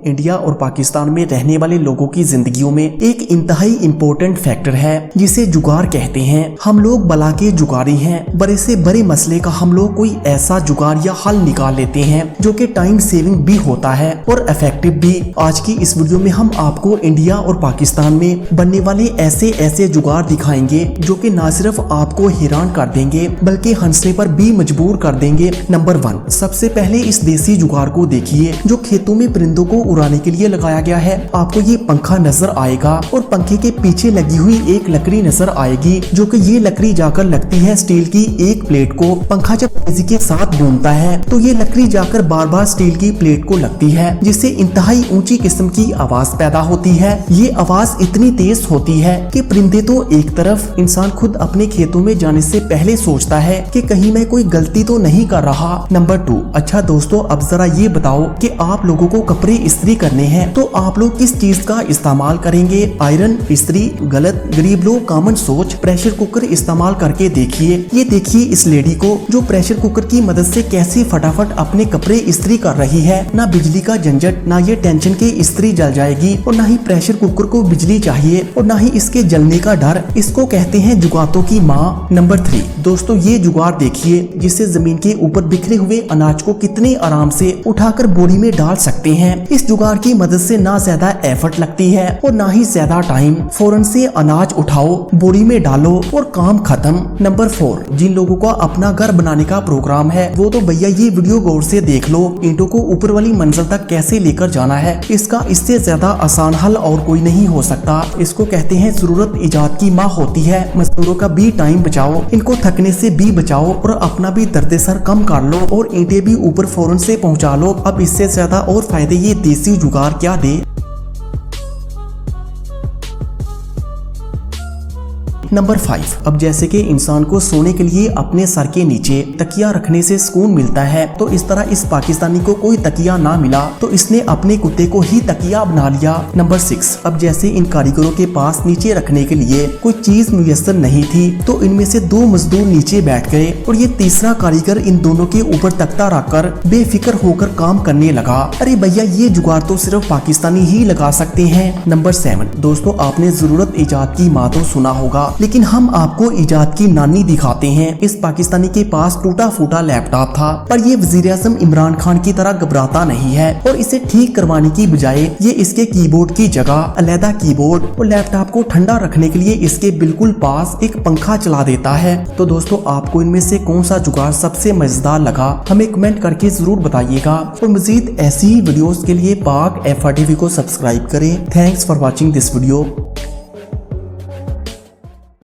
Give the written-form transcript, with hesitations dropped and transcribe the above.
India और पाकिस्तान में रहने वाले लोगों की जिंदगियों में एक इंतहाई इम्पोर्टेंट फैक्टर है जिसे जुगाड़ कहते हैं। हम लोग बला के जुगाड़ी हैं। बड़े से बड़े मसले का हम लोग कोई ऐसा जुगाड़ या हल निकाल लेते हैं जो कि टाइम सेविंग भी होता है और इफेक्टिव भी। आज की इस वीडियो में हम आपको इंडिया और पाकिस्तान में बनने वाले ऐसे जुगाड़ दिखाएंगे जो कि ना सिर्फ आपको हैरान कर देंगे बल्कि हंसने पर भी मजबूर कर देंगे। नंबर 1, सबसे पहले इस देसी जुगाड़ को देखिए जो खेतों में परिंदों को उड़ाने के लिए लगाया गया है। आपको ये पंखा नजर आएगा और पंखे के पीछे लगी हुई एक लकड़ी नजर आएगी जो कि ये लकड़ी जाकर लगती है स्टील की एक प्लेट को। पंखा जब तेजी के साथ घूमता है तो ये लकड़ी जाकर बार बार स्टील की प्लेट को लगती है जिससे इंतहाई ऊंची किस्म की आवाज पैदा होती है। ये आवाज इतनी तेज होती है कि परिंदे तो एक तरफ, इंसान खुद अपने खेतों में जाने से पहले सोचता है कि कहीं मैं कोई गलती तो नहीं कर रहा। नंबर 2, अच्छा दोस्तों अब जरा ये बताओ कि आप लोगों को कपड़े इस्त्री करने हैं तो आप लोग किस चीज का इस्तेमाल करेंगे? आयरन, इस्त्री? गलत। गरीब लोग कॉमन सोच, प्रेशर कुकर इस्तेमाल करके देखिए। ये देखिए इस लेडी को जो प्रेशर कुकर की मदद से कैसे फटाफट अपने कपड़े इस्त्री कर रही है। ना बिजली का झंझट, ना ये टेंशन के इस्त्री जल जाएगी और ना ही प्रेशर कुकर को बिजली चाहिए और ना ही इसके जलने का डर। इसको कहते हैं जुगातों की माँ। नंबर 3, दोस्तों ये जुगाड़ देखिए जिससे जमीन के ऊपर बिखरे हुए अनाज को कितने आराम से उठाकर बोरी में डाल सकते हैं। इस जुगाड़ की मदद से ना ज्यादा एफर्ट लगती है और ना ही ज्यादा टाइम। फौरन से अनाज उठाओ, बोरी में डालो और काम खत्म। नंबर 4, जिन लोगों का अपना घर बनाने का प्रोग्राम है वो तो भैया ये वीडियो गौर से देख लो। ईंटों को ऊपर वाली मंजिल तक कैसे लेकर जाना है, इसका इससे ज्यादा आसान हल और कोई नहीं हो सकता। इसको कहते हैं जरूरत इजाद की माँ होती है। मजदूरों का भी टाइम बचाओ, इनको थकने से भी बचाओ और अपना भी दर्द सर कम कर लो और ईंटें भी ऊपर फौरन से पहुंचा लो। अब इससे ज्यादा और फायदे ये देसी जुगाड़ क्या दे। नंबर 5, अब जैसे कि इंसान को सोने के लिए अपने सर के नीचे तकिया रखने से सुकून मिलता है तो इस तरह इस पाकिस्तानी को कोई तकिया ना मिला तो इसने अपने कुत्ते को ही तकिया बना लिया। नंबर 6, अब जैसे इन कारीगरों के पास नीचे रखने के लिए कोई चीज मुयस्सर नहीं थी तो इनमें से 2 मजदूर नीचे बैठ गए और ये तीसरा कारीगर इन दोनों के ऊपर तख्ता रखकर बेफिक्र होकर काम करने लगा। अरे भैया ये जुगाड़ तो सिर्फ पाकिस्तानी ही लगा सकते हैं। नंबर 7, दोस्तों आपने जरूरत इजाद की माँ तो सुना होगा लेकिन हम आपको इजाद की नानी दिखाते हैं। इस पाकिस्तानी के पास टूटा फूटा लैपटॉप था पर ये वज़ीर-ए-आज़म इमरान खान की तरह घबराता नहीं है और इसे ठीक करवाने की बजाय ये इसके कीबोर्ड की जगह अलहदा कीबोर्ड और लैपटॉप को ठंडा रखने के लिए इसके बिल्कुल पास एक पंखा चला देता है। तो दोस्तों आपको इनमें से कौन सा जुगाड़ सबसे मजेदार लगा हमें कमेंट करके जरूर बताइएगा और मजीद ऐसी ही वीडियोस के लिए पाक FR TV को सब्सक्राइब करें। Thanks for watching this video.